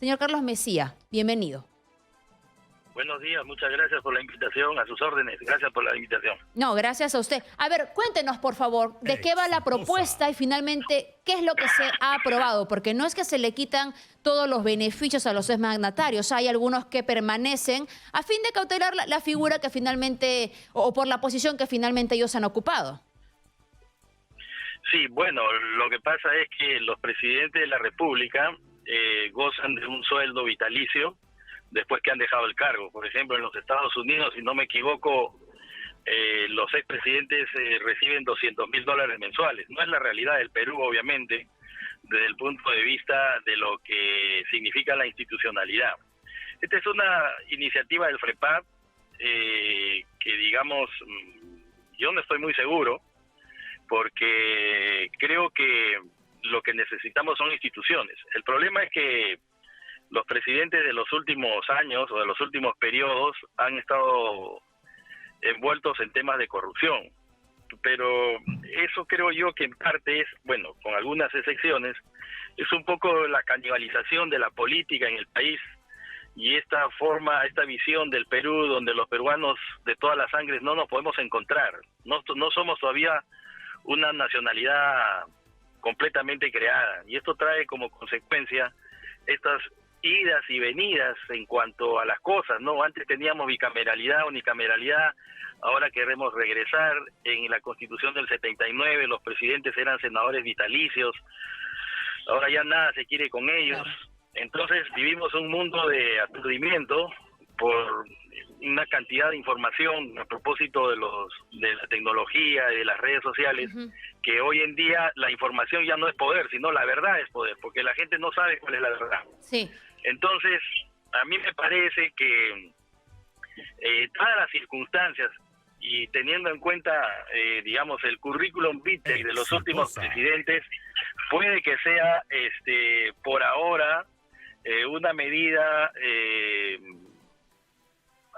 Señor Carlos Messía, bienvenido. Buenos días, muchas gracias por la invitación, a sus órdenes, gracias por la invitación. No, gracias a usted. A ver, cuéntenos, por favor, de qué va la propuesta y finalmente, ¿qué es lo que se ha aprobado? Porque no es que se le quitan todos los beneficios a los exmagnatarios, hay algunos que permanecen a fin de cautelar la figura que finalmente, o por la posición que finalmente ellos han ocupado. Sí, bueno, lo que pasa es que los presidentes de la República gozan de un sueldo vitalicio después que han dejado el cargo. Por ejemplo, en los Estados Unidos, si no me equivoco, los expresidentes reciben $200.000 mensuales. No es la realidad del Perú, obviamente, desde el punto de vista de lo que significa la institucionalidad. Esta es una iniciativa del FREPAP que, digamos, yo no estoy muy seguro, porque creo que lo que necesitamos son instituciones. El problema es que los presidentes de los últimos años o de los últimos periodos han estado envueltos en temas de corrupción. Pero eso creo yo que en parte es, bueno, con algunas excepciones, es un poco la canibalización de la política en el país y esta forma, esta visión del Perú donde los peruanos de todas las sangres no nos podemos encontrar. No somos todavía una nacionalidad completamente creada y esto trae como consecuencia estas idas y venidas en cuanto a las cosas, ¿no? Antes teníamos bicameralidad, unicameralidad, ahora queremos regresar. En la Constitución del 79 los presidentes eran senadores vitalicios, ahora ya nada se quiere con ellos. Entonces vivimos un mundo de aturdimiento por una cantidad de información a propósito de la tecnología y de las redes sociales, que hoy en día la información ya no es poder, sino la verdad es poder, porque la gente no sabe cuál es la verdad. Sí. Entonces, a mí me parece que todas las circunstancias y teniendo en cuenta, digamos, el currículum vitae de los últimos presidentes, puede que sea, por ahora, una medida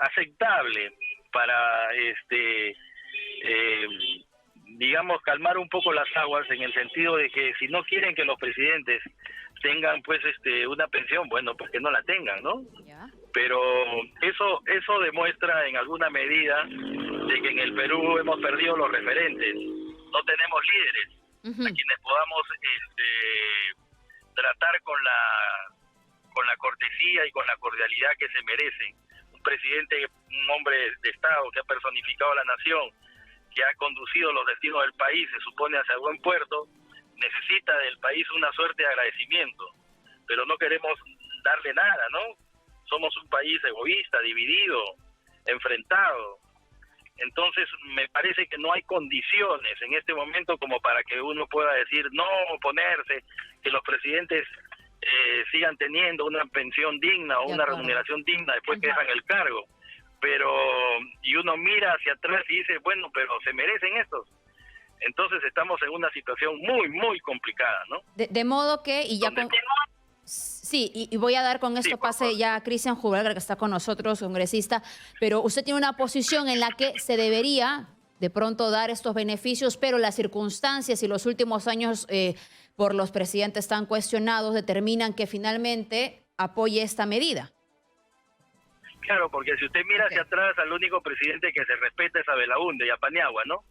aceptable para, digamos, calmar un poco las aguas, en el sentido de que si no quieren que los presidentes tengan pues una pensión, bueno, pues que no la tengan, ¿no? ¿Ya? Pero eso demuestra en alguna medida de que en el Perú hemos perdido los referentes, no tenemos líderes a quienes podamos tratar con la cortesía y con la cordialidad que se merecen. Un presidente, un hombre de Estado que ha personificado a la nación, que ha conducido los destinos del país, se supone hacia buen puerto, necesita del país una suerte de agradecimiento, pero no queremos darle nada, ¿no? Somos un país egoísta, dividido, enfrentado. Entonces me parece que no hay condiciones en este momento como para que uno pueda decir no, oponerse, que los presidentes sigan teniendo una pensión digna o una remuneración digna después que dejan el cargo. Pero, y uno mira hacia atrás y dice, bueno, pero ¿se merecen estos? Entonces estamos en una situación muy, muy complicada, ¿no? De modo que, y ya con... Sí, y voy a dar con esto pase ya a Cristian Juberger, que está con nosotros, congresista, pero usted tiene una posición en la que se debería de pronto dar estos beneficios, pero las circunstancias y los últimos años por los presidentes tan cuestionados determinan que finalmente apoye esta medida. Claro, porque si usted mira hacia atrás, al único presidente que se respeta es a Belaúnde y a Paniagua, ¿no?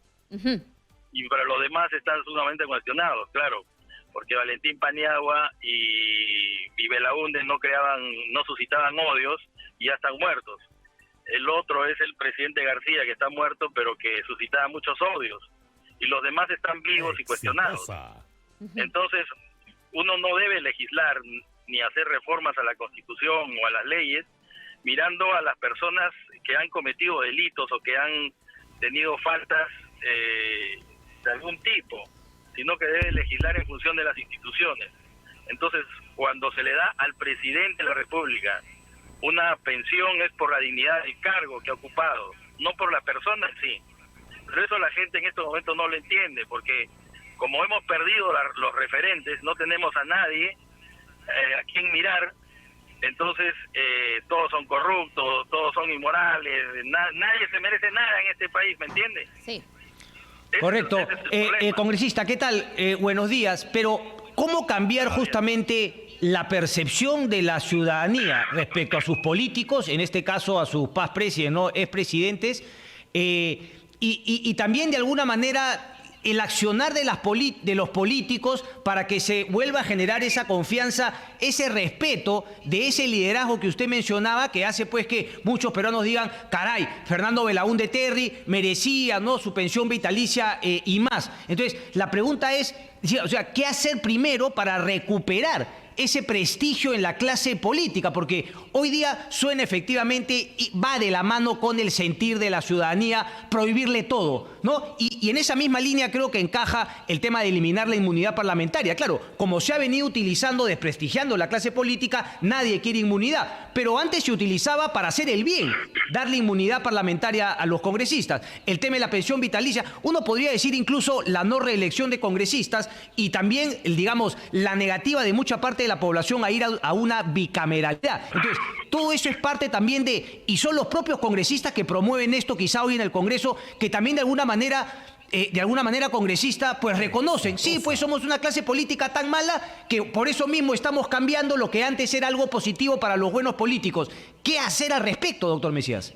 Y para los demás están sumamente cuestionados, claro, porque Valentín Paniagua y Belaúnde no suscitaban odios y ya están muertos. El otro es el presidente García, que está muerto, pero que suscitaba muchos odios. Y los demás están vivos y cuestionados. Entonces, uno no debe legislar ni hacer reformas a la Constitución o a las leyes mirando a las personas que han cometido delitos o que han tenido faltas de algún tipo, sino que debe legislar en función de las instituciones. Entonces, cuando se le da al presidente de la República una pensión, es por la dignidad del cargo que ha ocupado, no por la persona en sí. Pero eso la gente en estos momentos no lo entiende, porque como hemos perdido los referentes, no tenemos a nadie a quien mirar. Entonces todos son corruptos, todos son inmorales, nadie se merece nada en este país, ¿me entiende? Sí. Correcto. Congresista, ¿qué tal? Buenos días. Pero, ¿cómo cambiar justamente la percepción de la ciudadanía respecto a sus políticos, en este caso a sus past presidentes, ¿no? Expresidentes, y también de alguna manera el accionar de los políticos para que se vuelva a generar esa confianza, ese respeto de ese liderazgo que usted mencionaba, que hace pues que muchos peruanos digan, caray, Fernando Belaúnde Terry merecía, ¿no?, su pensión vitalicia y más. Entonces, la pregunta es, o sea, ¿qué hacer primero para recuperar ese prestigio en la clase política? Porque hoy día suena efectivamente y va de la mano con el sentir de la ciudadanía prohibirle todo, ¿no? Y en esa misma línea creo que encaja el tema de eliminar la inmunidad parlamentaria. Claro, como se ha venido utilizando, desprestigiando la clase política, nadie quiere inmunidad, pero antes se utilizaba para hacer el bien, darle inmunidad parlamentaria a los congresistas. El tema de la pensión vitalicia, uno podría decir incluso la no reelección de congresistas y también, digamos, la negativa de mucha parte de la población a ir a una bicameralidad. Entonces, todo eso es parte también y son los propios congresistas que promueven esto quizá hoy en el Congreso, que también de alguna manera congresista, pues reconocen, sí, pues somos una clase política tan mala que por eso mismo estamos cambiando lo que antes era algo positivo para los buenos políticos. ¿Qué hacer al respecto, doctor Mesías?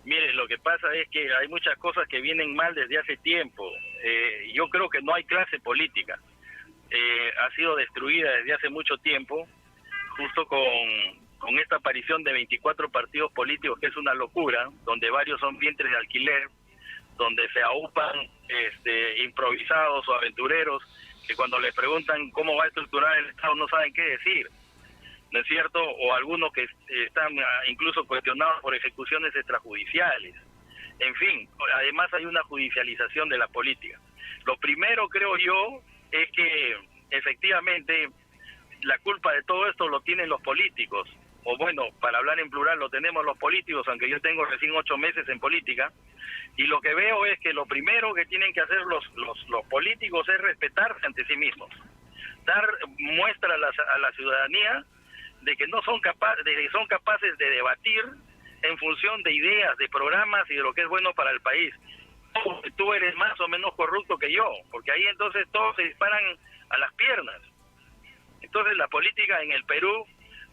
Mire, lo que pasa es que hay muchas cosas que vienen mal desde hace tiempo. Yo creo que no hay clase política. Ha sido destruida desde hace mucho tiempo, justo con esta aparición de 24 partidos políticos, que es una locura, donde varios son vientres de alquiler, donde se aupan improvisados o aventureros, que cuando les preguntan cómo va a estructurar el Estado no saben qué decir, ¿no es cierto? O algunos que están incluso cuestionados por ejecuciones extrajudiciales. En fin, además hay una judicialización de la política. Lo primero, creo yo, es que efectivamente la culpa de todo esto lo tienen los políticos, o bueno, para hablar en plural, lo tenemos los políticos, aunque yo tengo recién 8 meses en política, y lo que veo es que lo primero que tienen que hacer los políticos es respetarse ante sí mismos, dar muestra a la ciudadanía de que son capaces de debatir en función de ideas, de programas y de lo que es bueno para el país. Tú eres más o menos corrupto que yo, porque ahí entonces todos se disparan a las piernas. Entonces la política en el Perú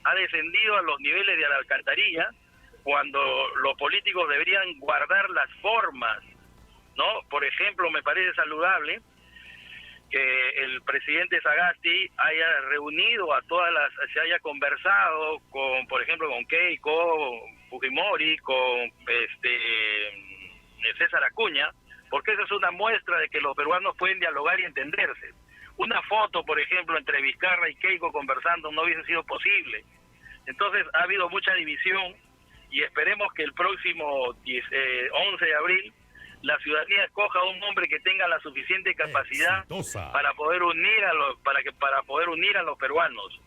ha descendido a los niveles de la alcantarilla, cuando los políticos deberían guardar las formas, ¿no? Por ejemplo, me parece saludable que el presidente Sagasti haya reunido se haya conversado con, por ejemplo, con Keiko Fujimori, con César Acuña, porque esa es una muestra de que los peruanos pueden dialogar y entenderse. Una foto, por ejemplo, entre Vizcarra y Keiko conversando no hubiese sido posible. Entonces ha habido mucha división y esperemos que el próximo 11 de abril la ciudadanía escoja a un hombre que tenga la suficiente capacidad para poder unir a los peruanos.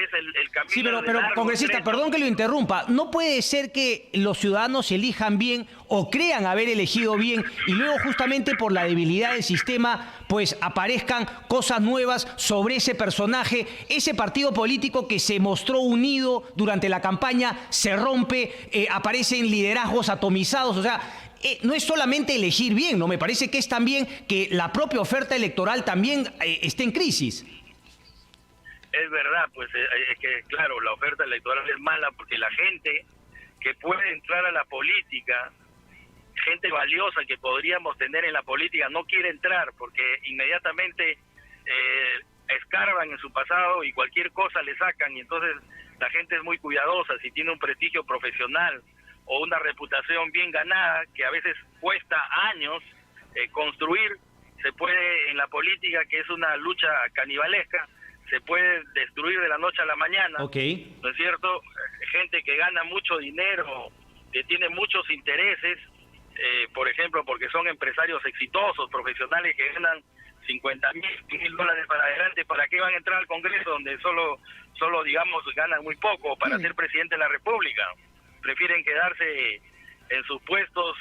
Es el camino. Sí, pero congresista, perdón que lo interrumpa. No puede ser que los ciudadanos elijan bien o crean haber elegido bien y luego justamente por la debilidad del sistema pues aparezcan cosas nuevas sobre ese personaje. Ese partido político que se mostró unido durante la campaña se rompe, aparecen liderazgos atomizados, o sea, no es solamente elegir bien, ¿no? Me parece que es también que la propia oferta electoral también esté en crisis. Es verdad, pues es que claro, la oferta electoral es mala porque la gente que puede entrar a la política, gente valiosa que podríamos tener en la política, no quiere entrar porque inmediatamente escarban en su pasado y cualquier cosa le sacan, y entonces la gente es muy cuidadosa. Si tiene un prestigio profesional o una reputación bien ganada, que a veces cuesta años construir, se puede en la política, que es una lucha canibalesca, se puede destruir de la noche a la mañana, okay. ¿No es cierto? Gente que gana mucho dinero, que tiene muchos intereses, por ejemplo, porque son empresarios exitosos, profesionales que ganan 50,000, $1,000 para adelante. ¿Para qué van a entrar al Congreso donde solo digamos, ganan muy poco para ser presidente de la República? Prefieren quedarse en sus puestos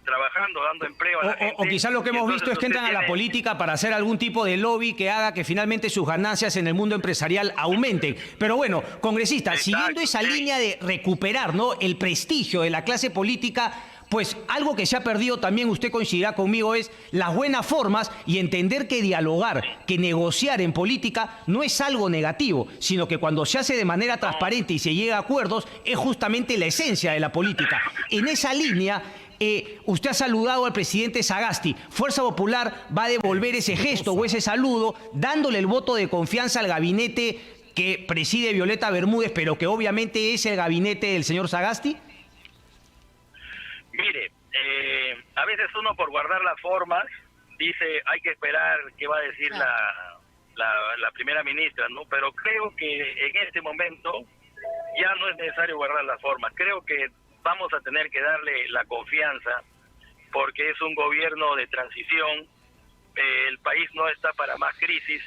trabajando, dando empleo a la gente. O quizás lo que hemos visto es que entran a la política para hacer algún tipo de lobby que haga que finalmente sus ganancias en el mundo empresarial aumenten. Pero bueno, congresista, siguiendo esa línea de recuperar, ¿no?, el prestigio de la clase política, pues algo que se ha perdido también, usted coincidirá conmigo, es las buenas formas y entender que dialogar, que negociar en política no es algo negativo, sino que cuando se hace de manera transparente y se llega a acuerdos es justamente la esencia de la política. En esa línea, usted ha saludado al presidente Sagasti. Fuerza Popular va a devolver ese gesto o ese saludo dándole el voto de confianza al gabinete que preside Violeta Bermúdez, pero que obviamente es el gabinete del señor Sagasti. Mire, a veces uno por guardar las formas dice hay que esperar qué va a decir la primera ministra, ¿no? Pero creo que en este momento ya no es necesario guardar las formas. Creo que vamos a tener que darle la confianza porque es un gobierno de transición. El país no está para más crisis.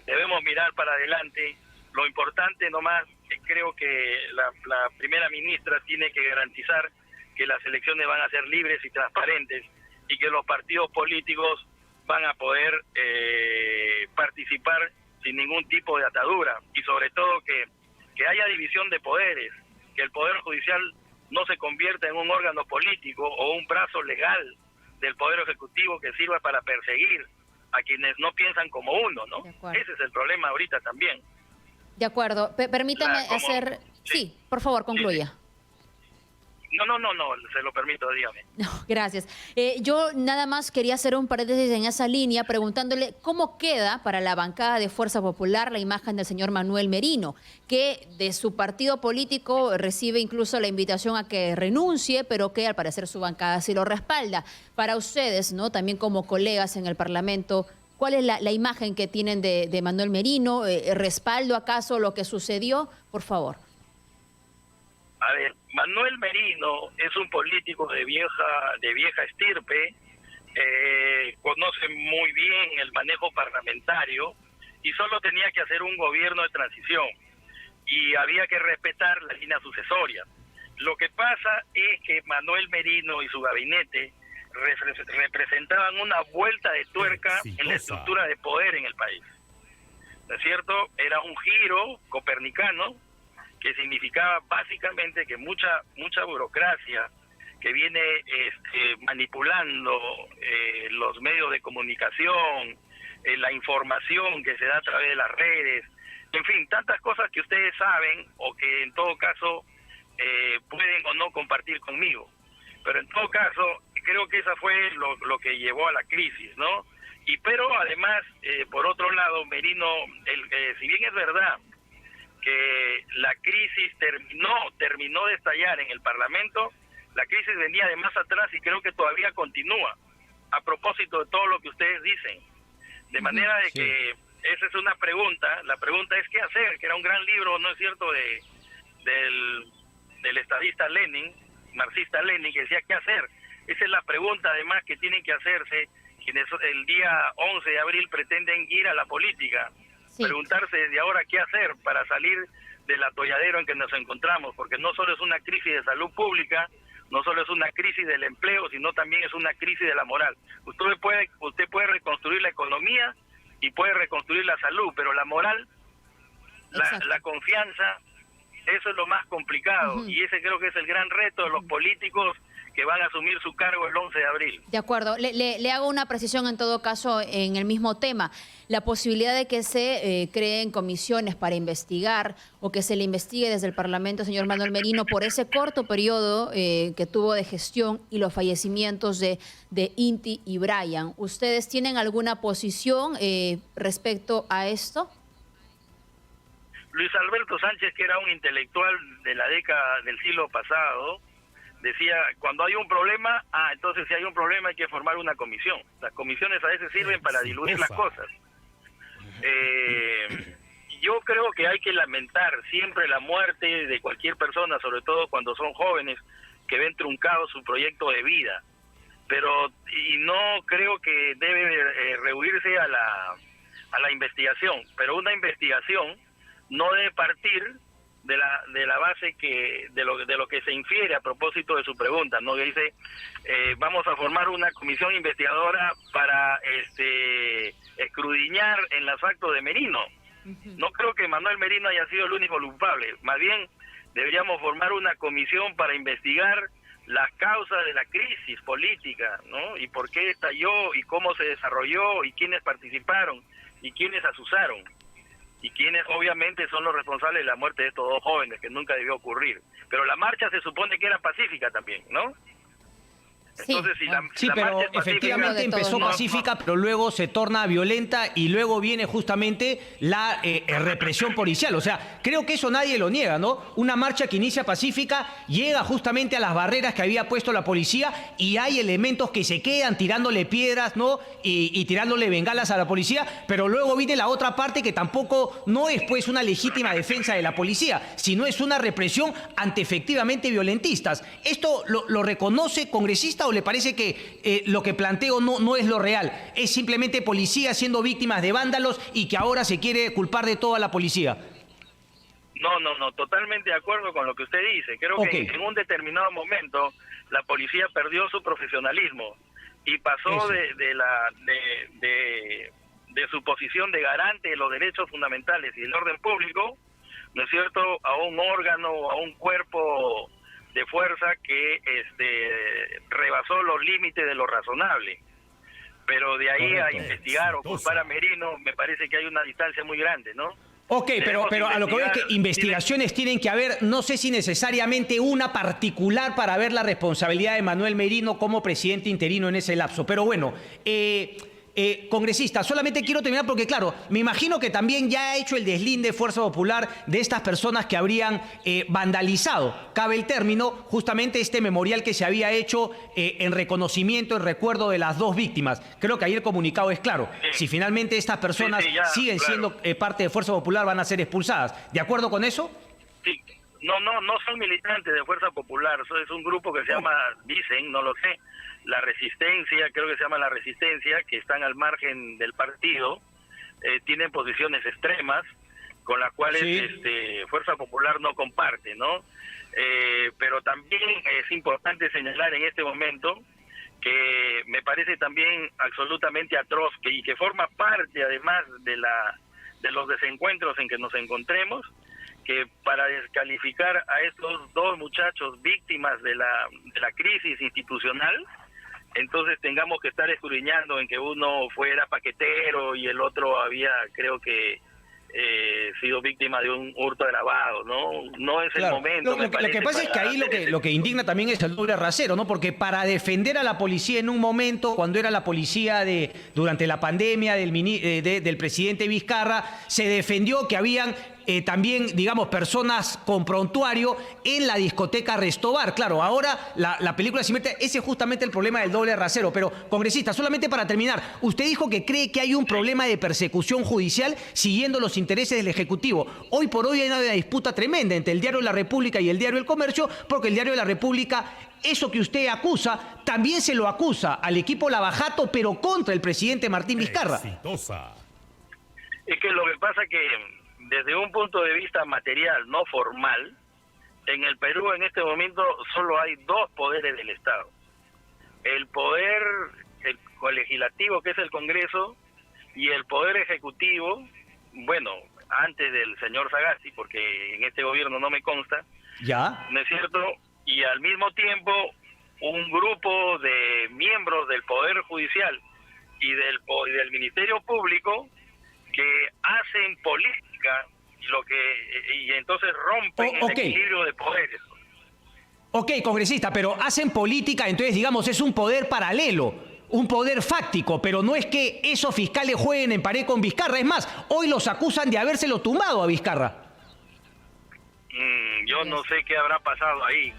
Debemos mirar para adelante. Lo importante nomás, creo que la primera ministra tiene que garantizar que las elecciones van a ser libres y transparentes y que los partidos políticos van a poder participar sin ningún tipo de atadura y sobre todo que haya división de poderes, que el Poder Judicial no se convierta en un órgano político o un brazo legal del Poder Ejecutivo que sirva para perseguir a quienes no piensan como uno, ¿no? Ese es el problema ahorita también. De acuerdo. Permítame hacer... Sí, por favor, concluya. Sí. No, se lo permito, dígame. No, gracias. Yo nada más quería hacer un paréntesis en esa línea preguntándole cómo queda para la bancada de Fuerza Popular la imagen del señor Manuel Merino, que de su partido político recibe incluso la invitación a que renuncie, pero que al parecer su bancada sí lo respalda. Para ustedes, ¿no? También como colegas en el Parlamento, ¿cuál es la imagen que tienen de Manuel Merino? ¿Respaldo acaso lo que sucedió? Por favor. A ver, Manuel Merino es un político de vieja estirpe, conoce muy bien el manejo parlamentario y solo tenía que hacer un gobierno de transición y había que respetar la línea sucesoria. Lo que pasa es que Manuel Merino y su gabinete representaban una vuelta de tuerca en la estructura de poder en el país. ¿No es cierto? Era un giro copernicano que significaba básicamente que mucha burocracia que viene manipulando los medios de comunicación, la información que se da a través de las redes, en fin, tantas cosas que ustedes saben o que en todo caso pueden o no compartir conmigo. Pero en todo caso, creo que esa fue lo que llevó a la crisis, ¿no? Pero además, por otro lado, Merino, si bien es verdad que la crisis terminó de estallar en el Parlamento, la crisis venía de más atrás y creo que todavía continúa, a propósito de todo lo que ustedes dicen. De manera de que esa es una pregunta, la pregunta es qué hacer, que era un gran libro, ¿no es cierto?, del estadista Lenin, marxista Lenin, que decía qué hacer. Esa es la pregunta además que tienen que hacerse quienes el día 11 de abril pretenden ir a la política. Preguntarse desde ahora qué hacer para salir del atolladero en que nos encontramos, porque no solo es una crisis de salud pública, no solo es una crisis del empleo, sino también es una crisis de la moral. Usted puede reconstruir la economía y puede reconstruir la salud, pero la moral, la confianza, eso es lo más complicado, y ese creo que es el gran reto de los políticos que van a asumir su cargo el 11 de abril. De acuerdo. Le hago una precisión en todo caso en el mismo tema. La posibilidad de que se creen comisiones para investigar o que se le investigue desde el Parlamento, señor Manuel Merino, por ese corto periodo que tuvo de gestión y los fallecimientos de Inti y Brian. ¿Ustedes tienen alguna posición respecto a esto? Luis Alberto Sánchez, que era un intelectual de la década del siglo pasado, decía, cuando hay un problema, entonces si hay un problema hay que formar una comisión. Las comisiones a veces sirven para diluir las cosas. Yo creo que hay que lamentar siempre la muerte de cualquier persona, sobre todo cuando son jóvenes que ven truncado su proyecto de vida. Y no creo que debe rehuirse a la investigación, pero una investigación no debe partir de la base de lo que se infiere a propósito de su pregunta, ¿no? Que dice, vamos a formar una comisión investigadora para escudriñar en los actos de Merino. No creo que Manuel Merino haya sido el único culpable, más bien deberíamos formar una comisión para investigar las causas de la crisis política, ¿no? Y por qué estalló y cómo se desarrolló y quiénes participaron y quiénes asusaron y quiénes obviamente son los responsables de la muerte de estos dos jóvenes, que nunca debió ocurrir. Pero la marcha se supone que era pacífica también, ¿no? Entonces, sí, pero efectivamente empezó pacífica, pero luego se torna violenta y luego viene justamente la represión policial. O sea, creo que eso nadie lo niega, ¿no? Una marcha que inicia pacífica llega justamente a las barreras que había puesto la policía y hay elementos que se quedan tirándole piedras, ¿no? Y tirándole bengalas a la policía, pero luego viene la otra parte que tampoco no es pues una legítima defensa de la policía, sino es una represión ante efectivamente violentistas. ¿Esto lo reconoce, congresista, o le parece que lo que planteo no es lo real? Es simplemente policía siendo víctimas de vándalos y que ahora se quiere culpar de todo a la policía. No, totalmente de acuerdo con lo que usted dice. Creo que en un determinado momento la policía perdió su profesionalismo y pasó de su posición de garante de los derechos fundamentales y del orden público, ¿no es cierto?, a un órgano, a un cuerpo de fuerza que rebasó los límites de lo razonable. Pero de ahí a investigar o culpar a Merino, me parece que hay una distancia muy grande, ¿no? Ok, pero a lo que voy es que investigaciones tienen que haber, no sé si necesariamente una particular para ver la responsabilidad de Manuel Merino como presidente interino en ese lapso. Pero bueno, congresista, solamente quiero terminar porque, claro, me imagino que también ya ha hecho el deslinde Fuerza Popular de estas personas que habrían vandalizado, cabe el término, justamente este memorial que se había hecho en reconocimiento, en recuerdo de las dos víctimas. Creo que ahí el comunicado es claro. Si finalmente estas personas siguen siendo parte de Fuerza Popular, van a ser expulsadas. ¿De acuerdo con eso? Sí. No son militantes de Fuerza Popular. Eso es un grupo que se llama, dicen, no lo sé, La Resistencia, creo que se llama La Resistencia, que están al margen del partido, tienen posiciones extremas con las cuales Fuerza Popular no comparte, ¿no? Pero también es importante señalar en este momento que me parece también absolutamente atroz y que forma parte además de los desencuentros en que nos encontremos, que para descalificar a estos dos muchachos víctimas de la crisis institucional, entonces tengamos que estar escudriñando en que uno fuera paquetero y el otro había, creo que, sido víctima de un hurto agravado, ¿no? No es el momento. Lo que pasa es que ahí lo que indigna también es el doble rasero, ¿no? Porque para defender a la policía en un momento, cuando era la policía durante la pandemia del presidente Vizcarra, se defendió que habían también, digamos, personas con prontuario en la discoteca Restobar. Claro, ahora la película se invierte, ese es justamente el problema del doble rasero. Pero, congresista, solamente para terminar, usted dijo que cree que hay un problema de persecución judicial siguiendo los intereses del Ejecutivo. Hoy por hoy hay una disputa tremenda entre el Diario de la República y el Diario del Comercio, porque el Diario de la República, eso que usted acusa, también se lo acusa al equipo Lavajato, pero contra el presidente Martín Vizcarra. Es que lo que pasa es que desde un punto de vista material, no formal, en el Perú en este momento solo hay dos poderes del Estado. El poder legislativo, que es el Congreso, y el poder ejecutivo, bueno, antes del señor Sagasti, porque en este gobierno no me consta, ¿no es cierto? Y al mismo tiempo un grupo de miembros del Poder Judicial y del Ministerio Público que hacen política y entonces rompen el equilibrio de poderes. Ok, congresista, pero hacen política, entonces digamos es un poder paralelo, un poder fáctico, pero no es que esos fiscales jueguen en pared con Vizcarra. Es más, hoy los acusan de habérselo tumbado a Vizcarra. Yo no sé qué habrá pasado ahí.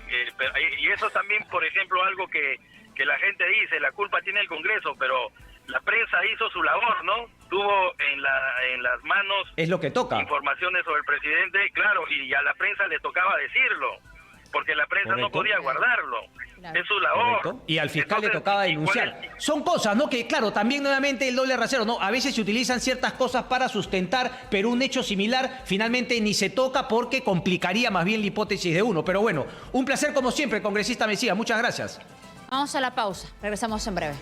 Y eso también, por ejemplo, algo que la gente dice, la culpa tiene el Congreso, pero la prensa hizo su labor, ¿no? Tuvo en las manos, es lo que toca, informaciones sobre el presidente, claro, y a la prensa le tocaba decirlo, porque la prensa no podía guardarlo. Claro. Es su labor. Correcto. Y al fiscal le tocaba denunciar. Son cosas, ¿no? Que, claro, también nuevamente el doble rasero, ¿no? A veces se utilizan ciertas cosas para sustentar, pero un hecho similar finalmente ni se toca porque complicaría más bien la hipótesis de uno. Pero bueno, un placer como siempre, congresista Mejía. Muchas gracias. Vamos a la pausa. Regresamos en breve.